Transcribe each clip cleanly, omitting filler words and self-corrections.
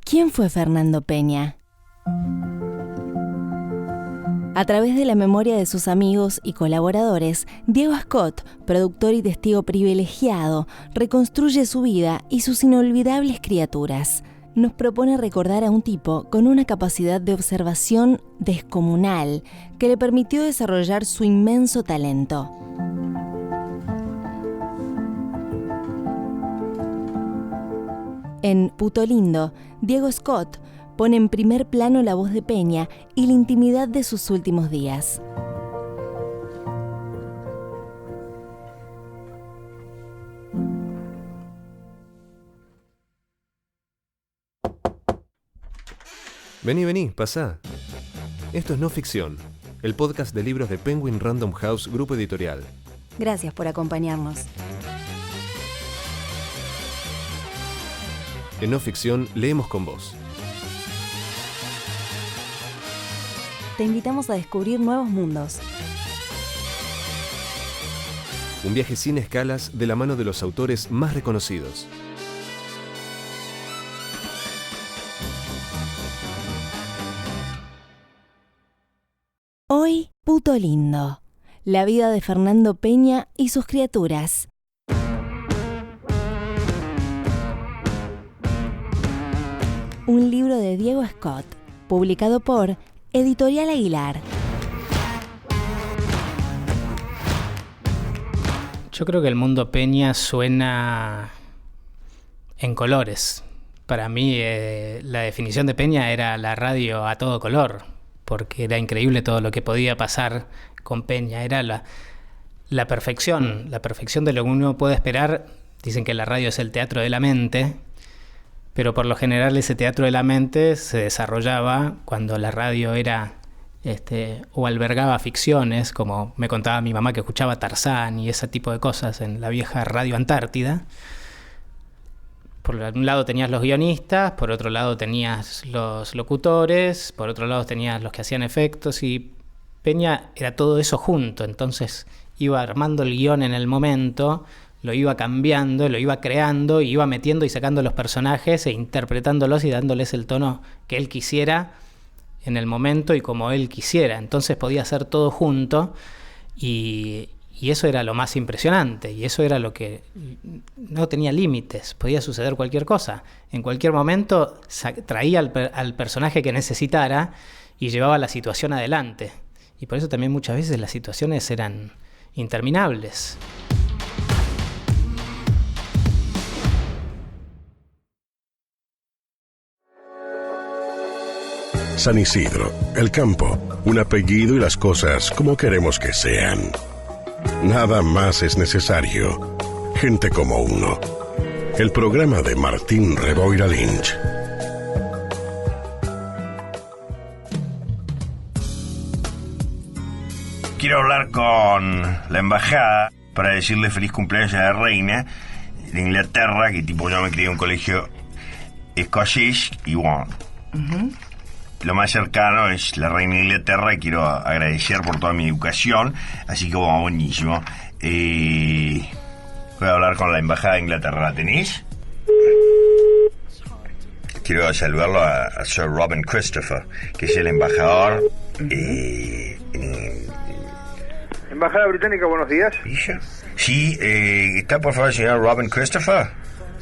¿Quién fue Fernando Peña? A través de la memoria de sus amigos y colaboradores, Diego Scott, productor y testigo privilegiado, reconstruye su vida y sus inolvidables criaturas. Nos propone recordar a un tipo con una capacidad de observación descomunal que le permitió desarrollar su inmenso talento. En Puto Lindo, Diego Scott pone en primer plano la voz de Peña y la intimidad de sus últimos días. Vení, pasá. Esto es No Ficción, el podcast de libros de Penguin Random House Grupo Editorial. Gracias por acompañarnos. En No Ficción leemos con vos. Te invitamos a descubrir nuevos mundos. Un viaje sin escalas de la mano de los autores más reconocidos. Hoy, Puto Lindo. La vida de Fernando Peña y sus criaturas. Un libro de Diego Scott, publicado por Editorial Aguilar. Yo creo que el mundo Peña suena en colores. Para mí la definición de Peña era la radio a todo color, porque era increíble todo lo que podía pasar con Peña. Era la perfección de lo que uno puede esperar. Dicen que la radio es el teatro de la mente, pero por lo general ese teatro de la mente se desarrollaba cuando la radio era o albergaba ficciones, como me contaba mi mamá que escuchaba Tarzán y ese tipo de cosas en la vieja Radio Antártida. Por un lado tenías los guionistas, por otro lado tenías los locutores, por otro lado tenías los que hacían efectos, y Peña era todo eso junto. Entonces iba armando el guión en el momento, lo iba cambiando, lo iba creando, y iba metiendo y sacando los personajes e interpretándolos y dándoles el tono que él quisiera en el momento y como él quisiera. Entonces podía hacer todo junto, y eso era lo más impresionante, y eso era lo que no tenía límites. Podía suceder cualquier cosa. En cualquier momento traía al personaje que necesitara y llevaba la situación adelante. Y por eso también muchas veces las situaciones eran interminables. San Isidro, el campo, un apellido y las cosas como queremos que sean. Nada más es necesario. Gente como uno. El programa de Martín Reboira Lynch. Quiero hablar con la embajada para decirle feliz cumpleaños a la reina de Inglaterra, que tipo yo me crié en un colegio escocés y bueno, lo más cercano es la reina de Inglaterra, y quiero agradecer por toda mi educación, así que bueno, buenísimo. Voy a hablar con la embajada de Inglaterra. ¿La tenés? Quiero saludarlo a Sir Robin Christopher, que es el embajador Embajada Británica, buenos días. Sí, ¿está por favor el señor Robin Christopher?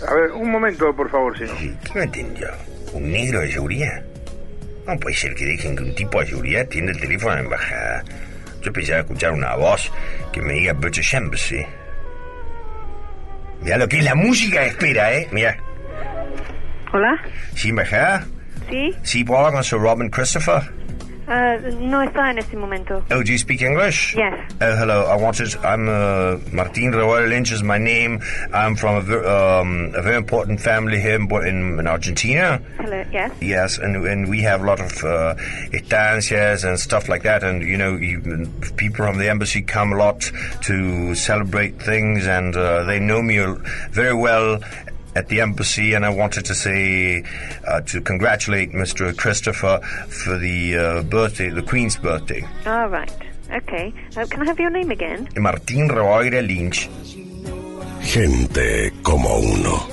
A ver, un momento, por favor, señor. Sí, ¿qué me entendió? ¿Un negro de seguridad? No puede ser que dejen que un tipo de seguridad atienda el teléfono a la embajada. Yo pensaba escuchar una voz que me diga British Embassy. Mirá lo que es la música de espera, mirá. Hola. ¿Sí, embajada? Sí. Sí, ¿puedo hablar con Sir Robin Christopher? No está en este momento. Oh, do you speak English? Yes. Oh, hello. I'm Martin Reboira Lynch is my name. I'm from a very important family here in Argentina. Hello. Yes. Yes, and we have a lot of estancias and stuff like that, and people from the embassy come a lot to celebrate things, and they know me very well at the embassy, and I wanted to say to congratulate Mr. Christopher for the birthday, the Queen's birthday. All right. Okay. Can I have your name again? Martín Reboira Lynch. Gente como uno.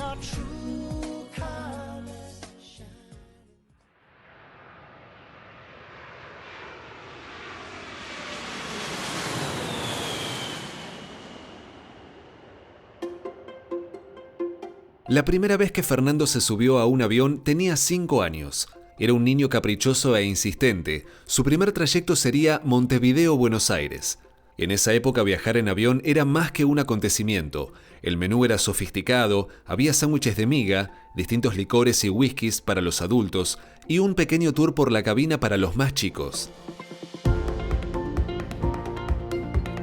La primera vez que Fernando se subió a un avión tenía 5 años. Era un niño caprichoso e insistente. Su primer trayecto sería Montevideo-Buenos Aires. En esa época viajar en avión era más que un acontecimiento. El menú era sofisticado, había sándwiches de miga, distintos licores y whiskies para los adultos y un pequeño tour por la cabina para los más chicos.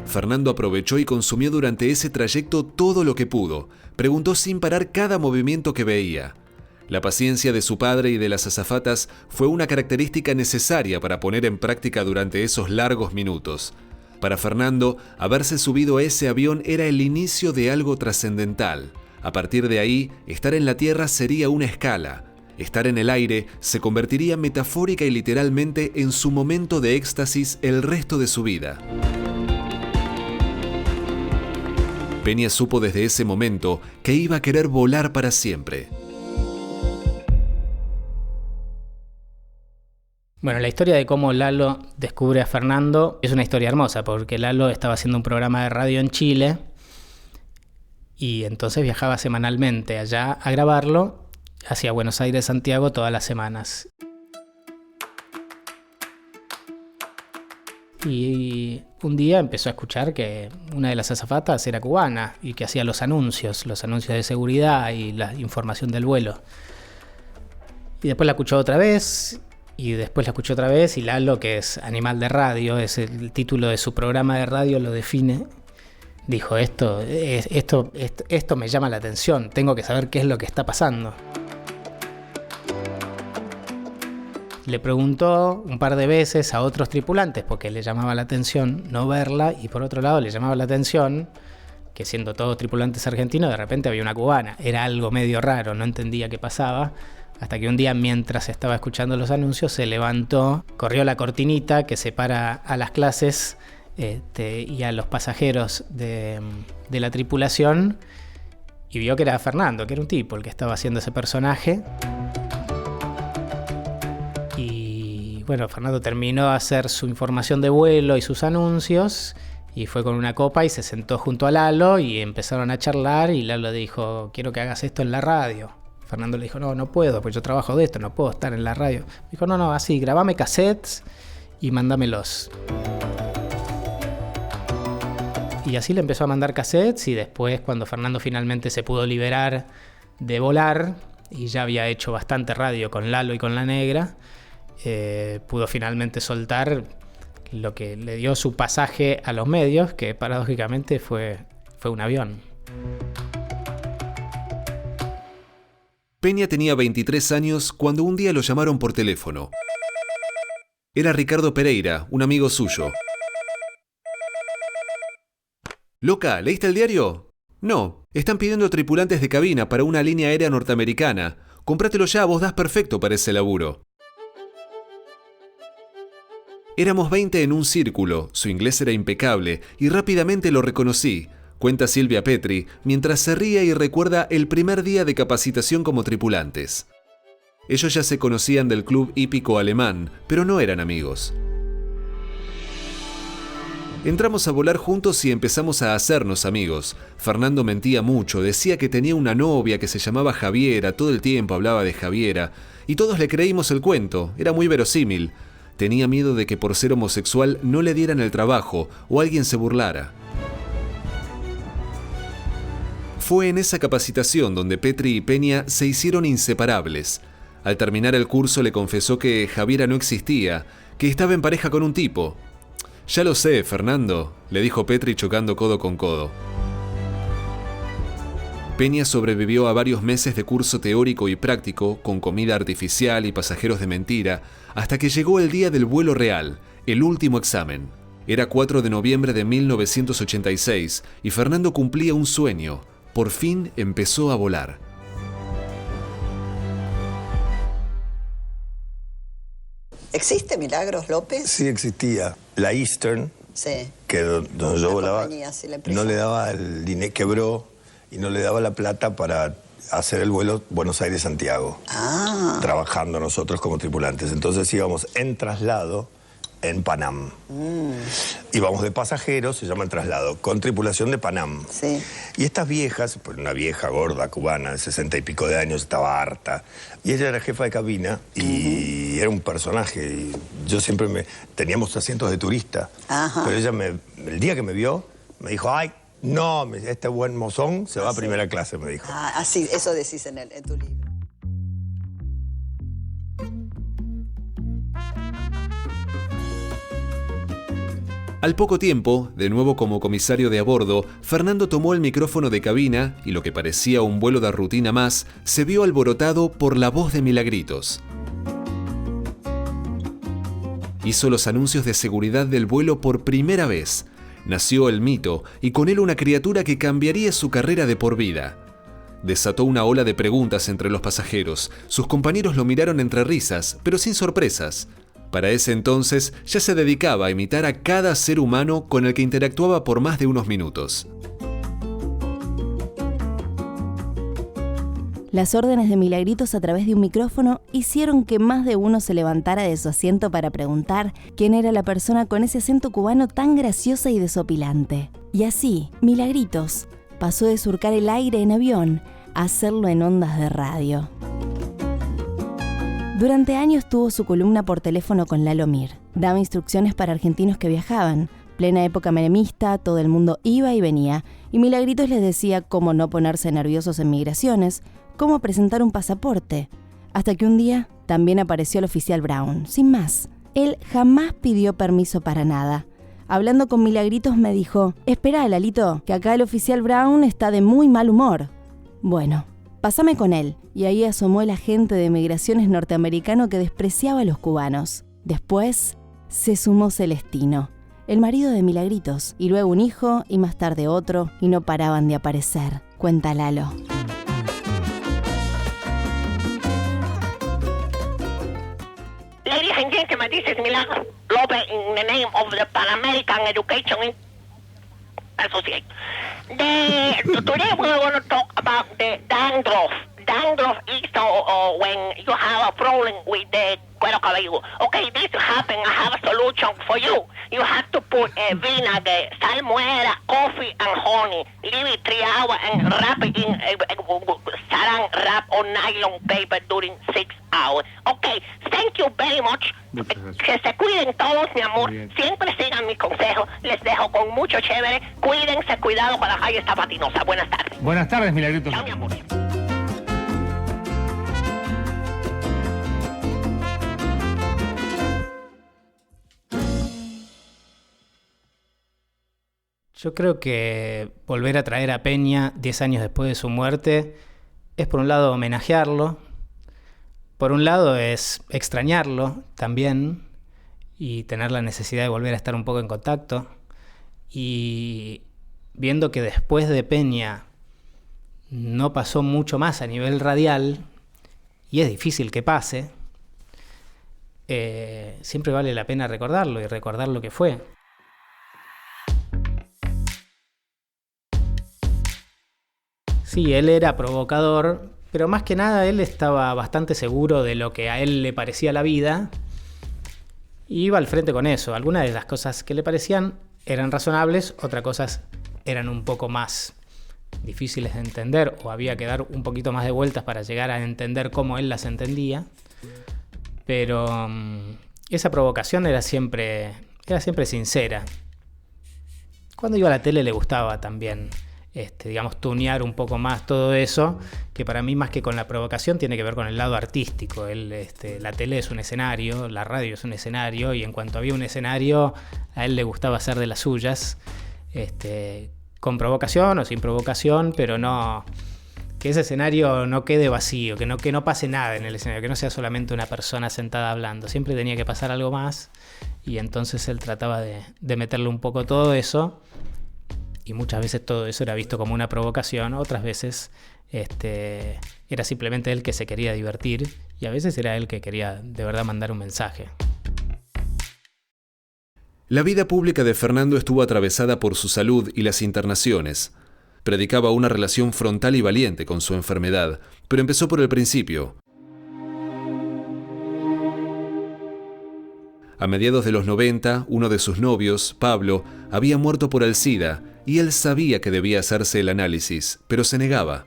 Fernando aprovechó y consumió durante ese trayecto todo lo que pudo. Preguntó sin parar cada movimiento que veía. La paciencia de su padre y de las azafatas fue una característica necesaria para poner en práctica durante esos largos minutos. Para Fernando, haberse subido a ese avión era el inicio de algo trascendental. A partir de ahí, estar en la tierra sería una escala. Estar en el aire se convertiría metafórica y literalmente en su momento de éxtasis el resto de su vida. Peña supo desde ese momento que iba a querer volar para siempre. Bueno, la historia de cómo Lalo descubre a Fernando es una historia hermosa, porque Lalo estaba haciendo un programa de radio en Chile y entonces viajaba semanalmente allá a grabarlo hacia Buenos Aires, Santiago, todas las semanas. Y un día empezó a escuchar que una de las azafatas era cubana y que hacía los anuncios de seguridad y la información del vuelo. Y después la escuchó otra vez. Y después la escuché otra vez y Lalo, que es animal de radio, es el título de su programa de radio, lo define. Dijo, esto me llama la atención, tengo que saber qué es lo que está pasando. Le preguntó un par de veces a otros tripulantes porque le llamaba la atención no verla, y por otro lado le llamaba la atención que siendo todos tripulantes argentinos, de repente había una cubana. Era algo medio raro, no entendía qué pasaba. Hasta que un día, mientras estaba escuchando los anuncios, se levantó, corrió la cortinita que separa a las clases y a los pasajeros de la tripulación y vio que era Fernando, que era un tipo el que estaba haciendo ese personaje. Y bueno, Fernando terminó de hacer su información de vuelo y sus anuncios y fue con una copa y se sentó junto a Lalo y empezaron a charlar y Lalo dijo, quiero que hagas esto en la radio. Fernando le dijo, no puedo, pues yo trabajo de esto, no puedo estar en la radio. Dijo, no, así, grabame cassettes y mándamelos. Y así le empezó a mandar cassettes y después, cuando Fernando finalmente se pudo liberar de volar, y ya había hecho bastante radio con Lalo y con La Negra, pudo finalmente soltar lo que le dio su pasaje a los medios, que paradójicamente fue un avión. Peña tenía 23 años cuando un día lo llamaron por teléfono. Era Ricardo Pereira, un amigo suyo. «Loca, ¿leíste el diario?» «No, están pidiendo tripulantes de cabina para una línea aérea norteamericana. Comprátelo ya, vos das perfecto para ese laburo». Éramos 20 en un círculo, su inglés era impecable y rápidamente lo reconocí. Cuenta Silvia Petri, mientras se ríe y recuerda el primer día de capacitación como tripulantes. Ellos ya se conocían del club hípico alemán, pero no eran amigos. Entramos a volar juntos y empezamos a hacernos amigos. Fernando mentía mucho, decía que tenía una novia que se llamaba Javiera, todo el tiempo hablaba de Javiera, y todos le creímos el cuento, era muy verosímil. Tenía miedo de que por ser homosexual no le dieran el trabajo o alguien se burlara. Fue en esa capacitación donde Petri y Peña se hicieron inseparables. Al terminar el curso le confesó que Javiera no existía, que estaba en pareja con un tipo. «Ya lo sé, Fernando», le dijo Petri chocando codo con codo. Peña sobrevivió a varios meses de curso teórico y práctico, con comida artificial y pasajeros de mentira, hasta que llegó el día del vuelo real, el último examen. Era 4 de noviembre de 1986 y Fernando cumplía un sueño. Por fin empezó a volar. ¿Existe Milagros López? Sí, existía. La Eastern, Sí. que donde yo volaba, Sí, la empresa. no le daba el dinero, quebró y no le daba la plata para hacer el vuelo Buenos Aires-Santiago. Ah. Trabajando nosotros como tripulantes. Entonces íbamos en traslado en Panam. Íbamos de pasajeros, se llama el traslado, con tripulación de Panam. Sí. Y estas viejas, pues una vieja gorda cubana de 60 y pico de años, estaba harta. Y ella era jefa de cabina y era un personaje. Y yo siempre teníamos asientos de turista. Ajá. Pero ella el día que me vio, me dijo, ay, no, este buen mozón se va a primera clase, me dijo. Así, eso decís en tu libro. Al poco tiempo, de nuevo como comisario de a bordo, Fernando tomó el micrófono de cabina y lo que parecía un vuelo de rutina más, se vio alborotado por la voz de Milagritos. Hizo los anuncios de seguridad del vuelo por primera vez. Nació el mito y con él una criatura que cambiaría su carrera de por vida. Desató una ola de preguntas entre los pasajeros. Sus compañeros lo miraron entre risas, pero sin sorpresas. Para ese entonces ya se dedicaba a imitar a cada ser humano con el que interactuaba por más de unos minutos. Las órdenes de Milagritos a través de un micrófono hicieron que más de uno se levantara de su asiento para preguntar quién era la persona con ese acento cubano tan graciosa y desopilante. Y así, Milagritos pasó de surcar el aire en avión a hacerlo en ondas de radio. Durante años tuvo su columna por teléfono con Lalo Mir. Daba instrucciones para argentinos que viajaban. Plena época menemista, todo el mundo iba y venía, y Milagritos les decía cómo no ponerse nerviosos en migraciones, cómo presentar un pasaporte. Hasta que un día también apareció el oficial Brown, sin más. Él jamás pidió permiso para nada. Hablando con Milagritos me dijo, «Esperá, Lalito, que acá el oficial Brown está de muy mal humor». Bueno, pásame con él. Y ahí asomó el agente de migraciones norteamericano que despreciaba a los cubanos. Después se sumó Celestino, el marido de Milagritos, y luego un hijo y más tarde otro, y no paraban de aparecer, cuenta Lalo. Ladies and gentlemen, this is Milagro Lopez in the name of the Pan American Education Association. Today we're going to talk about the dandruff. Dandruff is when you have a problem with the cuero cabelludo. Okay, this happened. I have a solution for you. You have to put vinegar, salmuera, coffee, and honey. Leave it 3 hours and wrap it in saran wrap or nylon paper during 6 hours. Okay, thank you very much. Que se cuiden todos, mi amor. Siempre sigan mis consejos. Les dejo con mucho chévere. Cuídense, cuidado con la calle está patinosa. Buenas tardes. Buenas tardes, Milagritos. Chao, mi amor. Yo creo que volver a traer a Peña 10 años después de su muerte es por un lado homenajearlo, por un lado es extrañarlo también y tener la necesidad de volver a estar un poco en contacto, y viendo que después de Peña no pasó mucho más a nivel radial y es difícil que pase, siempre vale la pena recordarlo y recordar lo que fue. Sí, él era provocador, pero más que nada él estaba bastante seguro de lo que a él le parecía la vida y iba al frente con eso. Algunas de las cosas que le parecían eran razonables, otras cosas eran un poco más difíciles de entender o había que dar un poquito más de vueltas para llegar a entender cómo él las entendía. Pero esa provocación era siempre sincera. Cuando iba a la tele le gustaba también tunear un poco más todo eso, que para mí más que con la provocación tiene que ver con el lado artístico. La tele es un escenario, la radio es un escenario, y en cuanto había un escenario, a él le gustaba hacer de las suyas, con provocación o sin provocación, pero no que ese escenario no quede vacío, que no pase nada en el escenario, que no sea solamente una persona sentada hablando. Siempre tenía que pasar algo más, y entonces él trataba de meterle un poco todo eso. Y muchas veces todo eso era visto como una provocación, otras veces era simplemente él que se quería divertir, y a veces era él que quería de verdad mandar un mensaje. La vida pública de Fernando estuvo atravesada por su salud y las internaciones. Predicaba una relación frontal y valiente con su enfermedad, pero empezó por el principio. A mediados de los 90, uno de sus novios, Pablo, había muerto por el SIDA y él sabía que debía hacerse el análisis, pero se negaba.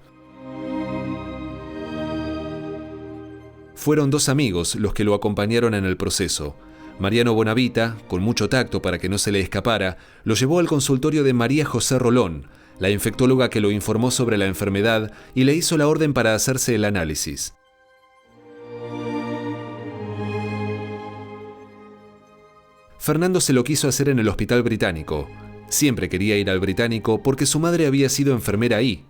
Fueron 2 amigos los que lo acompañaron en el proceso. Mariano Bonavita, con mucho tacto para que no se le escapara, lo llevó al consultorio de María José Rolón, la infectóloga que lo informó sobre la enfermedad y le hizo la orden para hacerse el análisis. Fernando se lo quiso hacer en el Hospital Británico. Siempre quería ir al Británico porque su madre había sido enfermera ahí.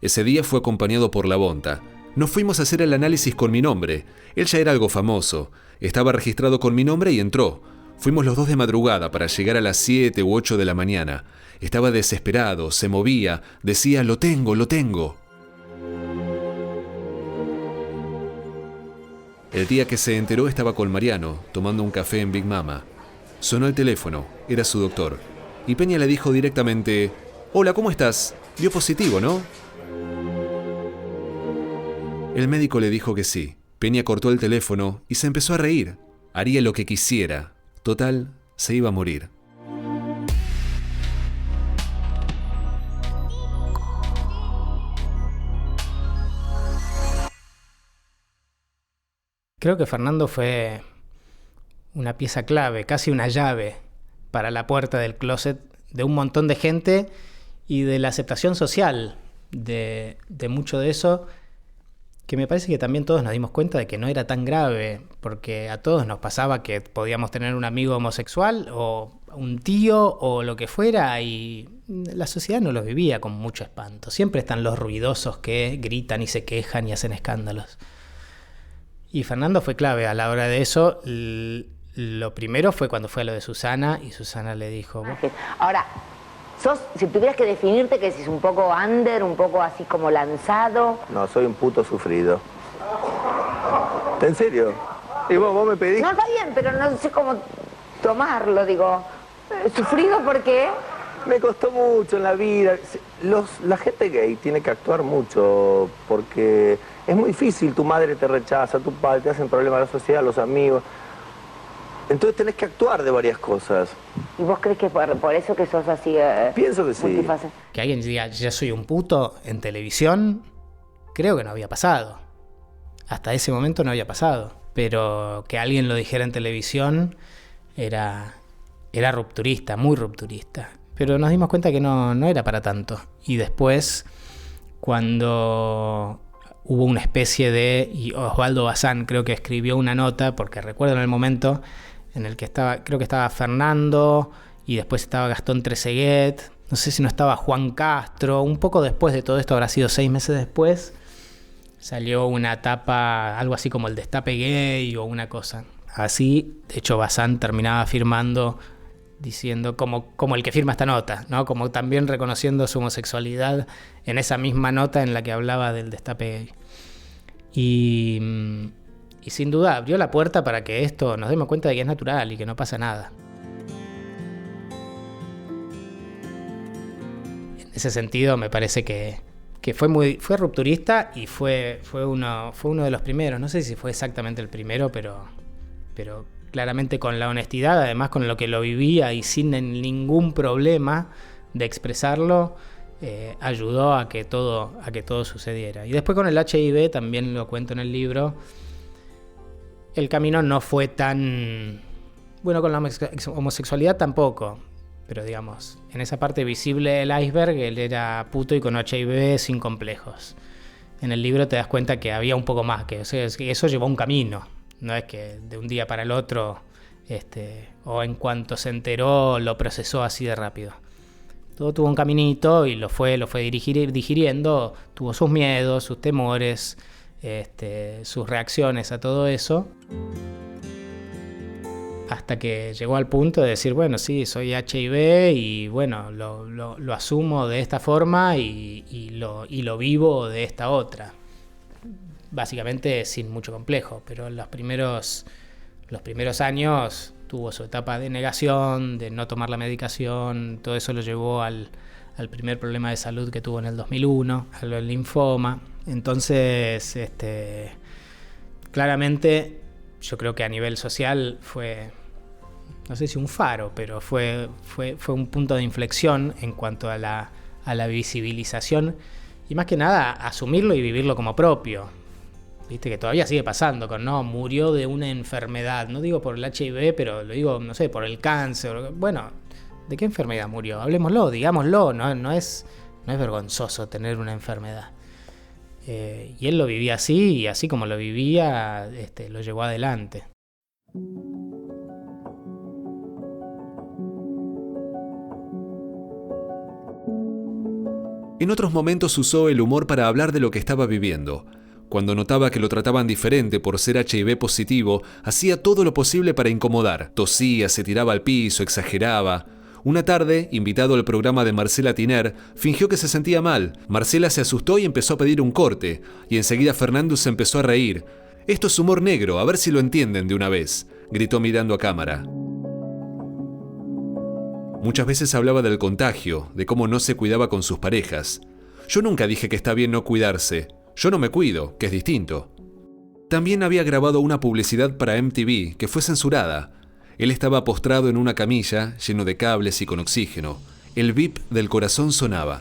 Ese día fue acompañado por la Bonta. Nos fuimos a hacer el análisis con mi nombre. Él ya era algo famoso. Estaba registrado con mi nombre y entró. Fuimos los 2 de madrugada para llegar a las 7 u 8 de la mañana. Estaba desesperado, se movía, decía, lo tengo, lo tengo. El día que se enteró estaba con Mariano, tomando un café en Big Mama. Sonó el teléfono, era su doctor. Y Peña le dijo directamente, hola, ¿cómo estás? Dio positivo, ¿no? El médico le dijo que sí. Peña cortó el teléfono y se empezó a reír. Haría lo que quisiera. Total, se iba a morir. Creo que Fernando fue una pieza clave, casi una llave para la puerta del closet de un montón de gente y de la aceptación social de mucho de eso, que me parece que también todos nos dimos cuenta de que no era tan grave, porque a todos nos pasaba que podíamos tener un amigo homosexual o un tío o lo que fuera, y la sociedad no lo vivía con mucho espanto. Siempre están los ruidosos que gritan y se quejan y hacen escándalos. Y Fernando fue clave a la hora de eso. Lo primero fue cuando fue a lo de Susana, y Susana le dijo... Ahora, si tuvieras que definirte, que si un poco under, un poco así como lanzado... No, soy un puto sufrido. ¿En serio? ¿Y vos me pedís? No, está bien, pero no sé cómo tomarlo, digo. ¿Sufrido por qué? Me costó mucho en la vida. La gente gay tiene que actuar mucho porque es muy difícil. Tu madre te rechaza, tu padre, te hacen problemas a la sociedad, los amigos. Entonces tenés que actuar de varias cosas. ¿Y vos crees que por eso que sos así? Pienso que sí. Multifase? Que alguien diga, yo soy un puto en televisión, creo que no había pasado. Hasta ese momento no había pasado. Pero que alguien lo dijera en televisión era rupturista, muy rupturista. Pero nos dimos cuenta que no era para tanto. Y después, cuando hubo una especie de... Y Osvaldo Bazán creo que escribió una nota, porque recuerdo en el momento en el que creo que estaba Fernando, y después estaba Gastón Trezeguet, no sé si no estaba Juan Castro, un poco después de todo esto, habrá sido 6 meses después, salió una tapa, algo así como el destape gay o una cosa. Así, de hecho, Bazán terminaba firmando... diciendo como el que firma esta nota, ¿no? Como también reconociendo su homosexualidad en esa misma nota en la que hablaba del destape gay. Y sin duda abrió la puerta para que esto nos demos cuenta de que es natural y que no pasa nada. En ese sentido me parece que fue rupturista y fue uno de los primeros. No sé si fue exactamente el primero, pero claramente con la honestidad, además con lo que lo vivía y sin ningún problema de expresarlo, ayudó a que todo sucediera. Y después con el HIV, también lo cuento en el libro, el camino no fue tan... Bueno, con la homosexualidad tampoco, pero digamos, en esa parte visible del iceberg, él era puto y con HIV sin complejos. En el libro te das cuenta que había un poco más, que eso llevó un camino. No es que de un día para el otro, o en cuanto se enteró, lo procesó así de rápido. Todo tuvo un caminito y lo fue digiriendo, tuvo sus miedos, sus temores, sus reacciones a todo eso, hasta que llegó al punto de decir, bueno, sí, soy HIV y bueno, lo asumo de esta forma y lo vivo de esta otra. Básicamente sin mucho complejo, pero en los primeros años tuvo su etapa de negación, de no tomar la medicación. Todo eso lo llevó al primer problema de salud que tuvo en el 2001, al linfoma. Entonces, claramente yo creo que a nivel social fue no sé si un faro, pero fue un punto de inflexión en cuanto a la visibilización y más que nada asumirlo y vivirlo como propio. Viste que todavía sigue pasando murió de una enfermedad, no digo por el HIV, pero lo digo, no sé, por el cáncer. Bueno, ¿de qué enfermedad murió? Hablemoslo, digámoslo, no es vergonzoso tener una enfermedad. Y él lo vivía así, y así como lo vivía, lo llevó adelante. En otros momentos usó el humor para hablar de lo que estaba viviendo. Cuando notaba que lo trataban diferente por ser HIV positivo, hacía todo lo posible para incomodar. Tosía, se tiraba al piso, exageraba. Una tarde, invitado al programa de Marcela Tiner, fingió que se sentía mal. Marcela se asustó y empezó a pedir un corte, y enseguida Fernando se empezó a reír. «Esto es humor negro, a ver si lo entienden de una vez», gritó mirando a cámara. Muchas veces hablaba del contagio, de cómo no se cuidaba con sus parejas. «Yo nunca dije que está bien no cuidarse. Yo no me cuido, que es distinto». También había grabado una publicidad para MTV que fue censurada. Él estaba postrado en una camilla, lleno de cables y con oxígeno. El bip del corazón sonaba.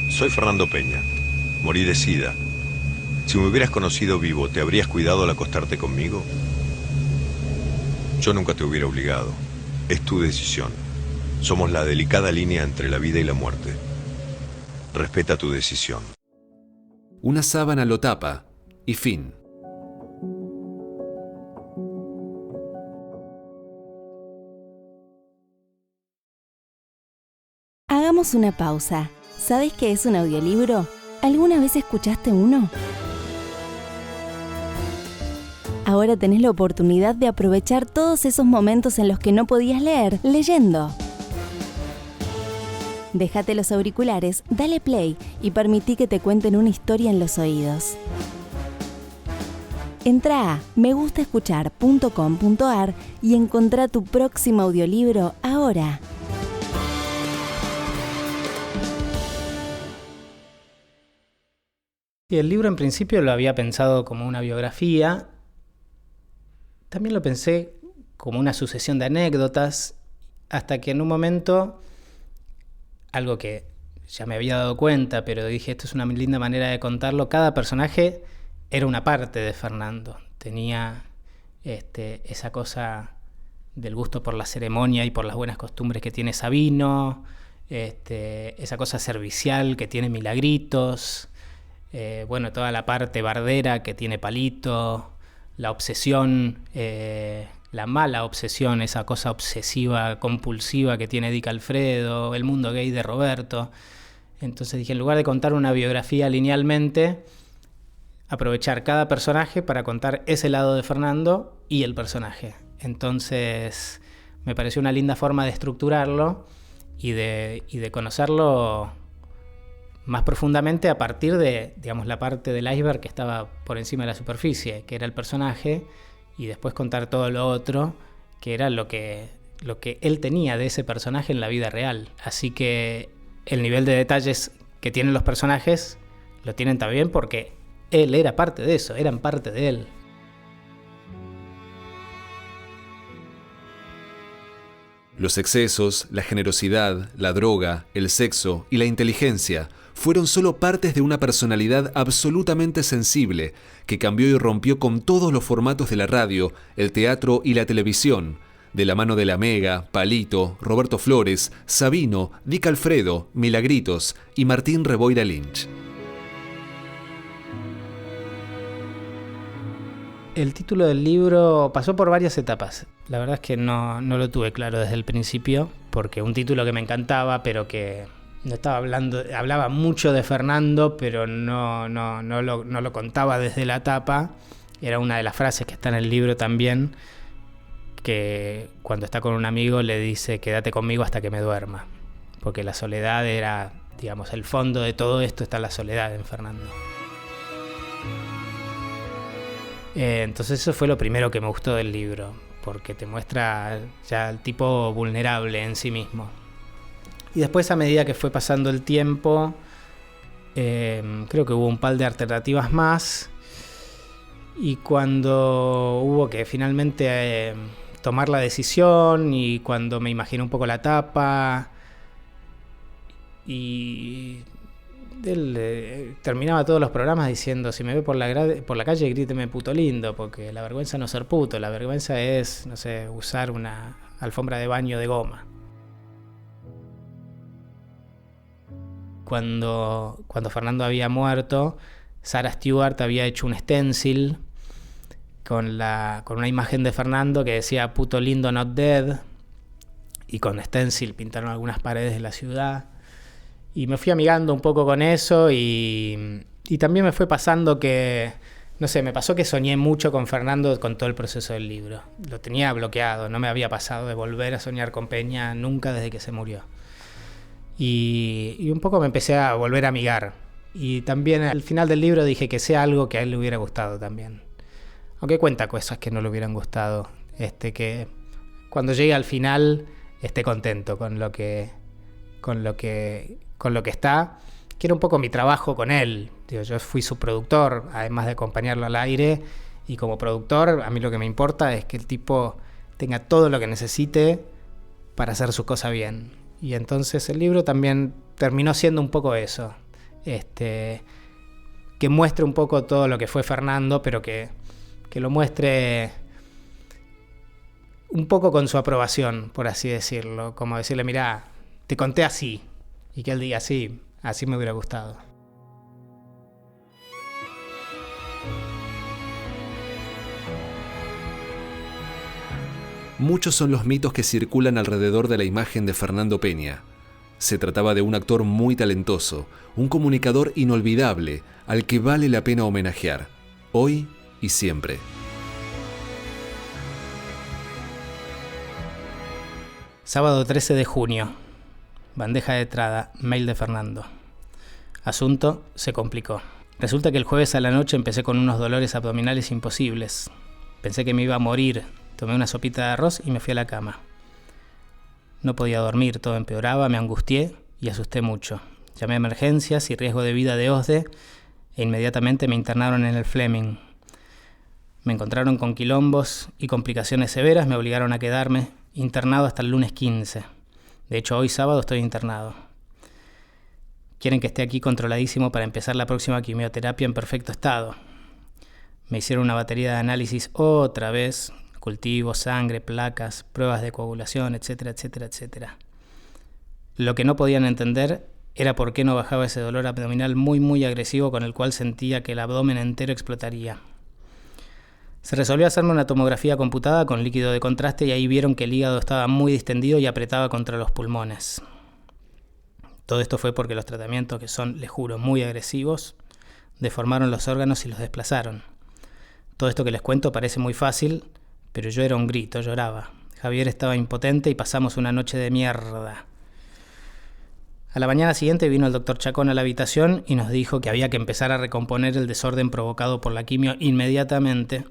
Soy Fernando Peña. Morí de SIDA. Si me hubieras conocido vivo, ¿te habrías cuidado al acostarte conmigo? Yo nunca te hubiera obligado. Es tu decisión. Somos la delicada línea entre la vida y la muerte. Respeta tu decisión. Una sábana lo tapa, y fin. Hagamos una pausa. ¿Sabes qué es un audiolibro? ¿Alguna vez escuchaste uno? Ahora tenés la oportunidad de aprovechar todos esos momentos en los que no podías leer, leyendo. Déjate los auriculares, dale play y permití que te cuenten una historia en los oídos. Entrá a megustaescuchar.com.ar y encontrá tu próximo audiolibro ahora. Y el libro en principio lo había pensado como una biografía. También lo pensé como una sucesión de anécdotas, hasta que en un momento, algo que ya me había dado cuenta, pero dije, esto es una linda manera de contarlo, cada personaje era una parte de Fernando. Tenía esa cosa del gusto por la ceremonia y por las buenas costumbres que tiene Sabino, esa cosa servicial que tiene Milagritos, toda la parte bardera que tiene Palito, la obsesión, la mala obsesión, esa cosa obsesiva, compulsiva que tiene Dick Alfredo, el mundo gay de Roberto. Entonces dije, en lugar de contar una biografía linealmente, aprovechar cada personaje para contar ese lado de Fernando y el personaje. Entonces me pareció una linda forma de estructurarlo y de conocerlo más profundamente a partir de, digamos, la parte del iceberg que estaba por encima de la superficie, que era el personaje, y después contar todo lo otro, que era lo que él tenía de ese personaje en la vida real. Así que el nivel de detalles que tienen los personajes lo tienen también porque él era parte de eso, eran parte de él. Los excesos, la generosidad, la droga, el sexo y la inteligencia fueron solo partes de una personalidad absolutamente sensible que cambió y rompió con todos los formatos de la radio, el teatro y la televisión, de la mano de La Mega, Palito, Roberto Flores, Sabino, Dick Alfredo, Milagritos y Martín Reboira Lynch. El título del libro pasó por varias etapas. La verdad es que no lo tuve claro desde el principio, porque un título que me encantaba, pero que no estaba hablaba mucho de Fernando, pero no lo contaba desde la tapa. Era una de las frases que está en el libro también, que cuando está con un amigo le dice, quédate conmigo hasta que me duerma. Porque la soledad era, digamos, el fondo de todo esto está la soledad en Fernando. Entonces eso fue lo primero que me gustó del libro, porque te muestra ya el tipo vulnerable en sí mismo. Y después, a medida que fue pasando el tiempo, creo que hubo un par de alternativas más, y cuando hubo que finalmente tomar la decisión, y cuando me imaginé un poco la tapa, y él terminaba todos los programas diciendo: si me ve por la calle, gríteme puto lindo, porque la vergüenza no es ser puto, la vergüenza es, no sé, usar una alfombra de baño de goma. Cuando Fernando había muerto, Sarah Stewart había hecho un stencil con una imagen de Fernando que decía puto lindo not dead, y con stencil pintaron algunas paredes de la ciudad. Y me fui amigando un poco con eso, y también me fue pasando que, no sé, me pasó que soñé mucho con Fernando con todo el proceso del libro. Lo tenía bloqueado, no me había pasado de volver a soñar con Peña nunca desde que se murió. Y un poco me empecé a volver a amigar. Y también al final del libro dije que sea algo que a él le hubiera gustado también. Aunque cuenta cosas que no le hubieran gustado. Que cuando llegue al final esté contento con lo que está, que era un poco mi trabajo con él. Yo fui su productor, además de acompañarlo al aire, y como productor a mí lo que me importa es que el tipo tenga todo lo que necesite para hacer su cosa bien. Y entonces el libro también terminó siendo un poco eso, que muestre un poco todo lo que fue Fernando, pero que lo muestre un poco con su aprobación, por así decirlo, como decirle: mirá, te conté así. Y que él diga: sí, así me hubiera gustado. Muchos son los mitos que circulan alrededor de la imagen de Fernando Peña. Se trataba de un actor muy talentoso, un comunicador inolvidable, al que vale la pena homenajear, hoy y siempre. Sábado 13 de junio. Bandeja de entrada, mail de Fernando. Asunto: se complicó. Resulta que el jueves a la noche empecé con unos dolores abdominales imposibles. Pensé que me iba a morir. Tomé una sopita de arroz y me fui a la cama. No podía dormir, todo empeoraba, me angustié y asusté mucho. Llamé a emergencias y riesgo de vida de OSDE e inmediatamente me internaron en el Fleming. Me encontraron con quilombos y complicaciones severas, me obligaron a quedarme internado hasta el lunes 15. De hecho, hoy sábado estoy internado. Quieren que esté aquí controladísimo para empezar la próxima quimioterapia en perfecto estado. Me hicieron una batería de análisis otra vez, cultivos, sangre, placas, pruebas de coagulación, etcétera, etcétera, etcétera. Lo que no podían entender era por qué no bajaba ese dolor abdominal muy, muy agresivo con el cual sentía que el abdomen entero explotaría. Se resolvió hacerme una tomografía computada con líquido de contraste y ahí vieron que el hígado estaba muy distendido y apretaba contra los pulmones. Todo esto fue porque los tratamientos, que son, les juro, muy agresivos, deformaron los órganos y los desplazaron. Todo esto que les cuento parece muy fácil, pero yo era un grito, lloraba. Javier estaba impotente y pasamos una noche de mierda. A la mañana siguiente vino el doctor Chacón a la habitación y nos dijo que había que empezar a recomponer el desorden provocado por la quimio inmediatamente,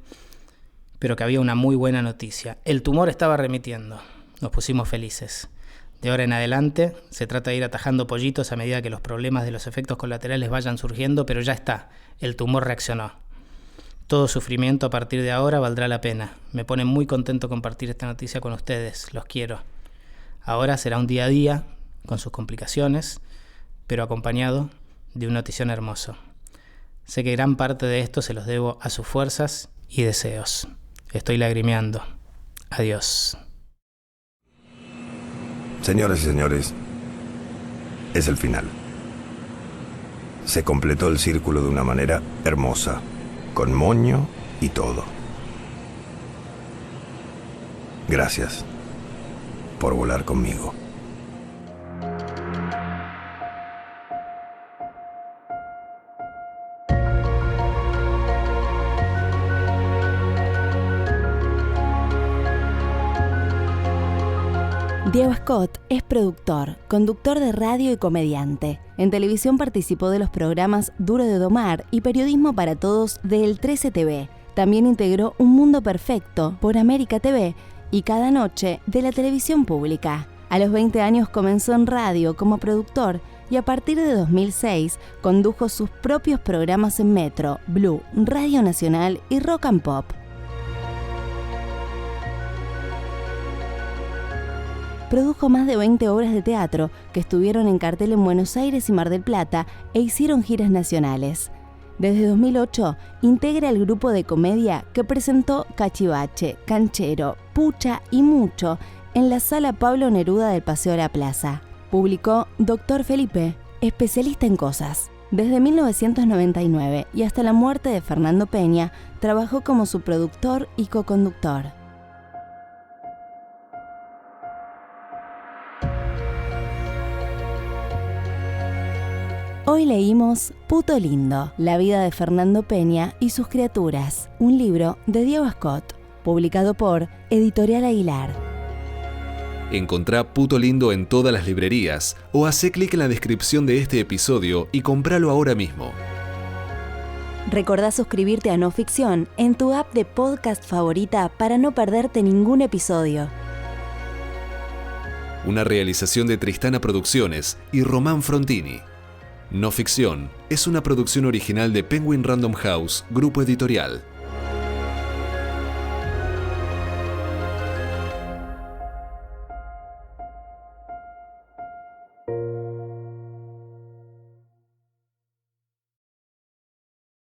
pero que había una muy buena noticia. El tumor estaba remitiendo. Nos pusimos felices. De ahora en adelante se trata de ir atajando pollitos a medida que los problemas de los efectos colaterales vayan surgiendo, pero ya está, el tumor reaccionó. Todo sufrimiento a partir de ahora valdrá la pena. Me pone muy contento compartir esta noticia con ustedes, los quiero. Ahora será un día a día, con sus complicaciones, pero acompañado de una notición hermoso. Sé que gran parte de esto se los debo a sus fuerzas y deseos. Estoy lagrimeando. Adiós. Señoras y señores, es el final. Se completó el círculo de una manera hermosa, con moño y todo. Gracias por volar conmigo. Diego Scott es productor, conductor de radio y comediante. En televisión participó de los programas Duro de Domar y Periodismo para Todos de El 13 TV. También integró Un Mundo Perfecto por América TV y Cada Noche de la televisión pública. A los 20 años comenzó en radio como productor y a partir de 2006 condujo sus propios programas en Metro, Blue, Radio Nacional y Rock and Pop. Produjo más de 20 obras de teatro que estuvieron en cartel en Buenos Aires y Mar del Plata e hicieron giras nacionales. Desde 2008 integra el grupo de comedia que presentó Cachivache, Canchero, Pucha y Mucho en la Sala Pablo Neruda del Paseo de la Plaza. Publicó Doctor Felipe, especialista en cosas. Desde 1999 y hasta la muerte de Fernando Peña, trabajó como su productor y coconductor. Hoy leímos Puto Lindo, la vida de Fernando Peña y sus criaturas, un libro de Diego Scott, publicado por Editorial Aguilar. Encontrá Puto Lindo en todas las librerías o hacé clic en la descripción de este episodio y compralo ahora mismo. Recordá suscribirte a No Ficción en tu app de podcast favorita para no perderte ningún episodio. Una realización de Tristana Producciones y Román Frontini. No Ficción es una producción original de Penguin Random House, Grupo Editorial.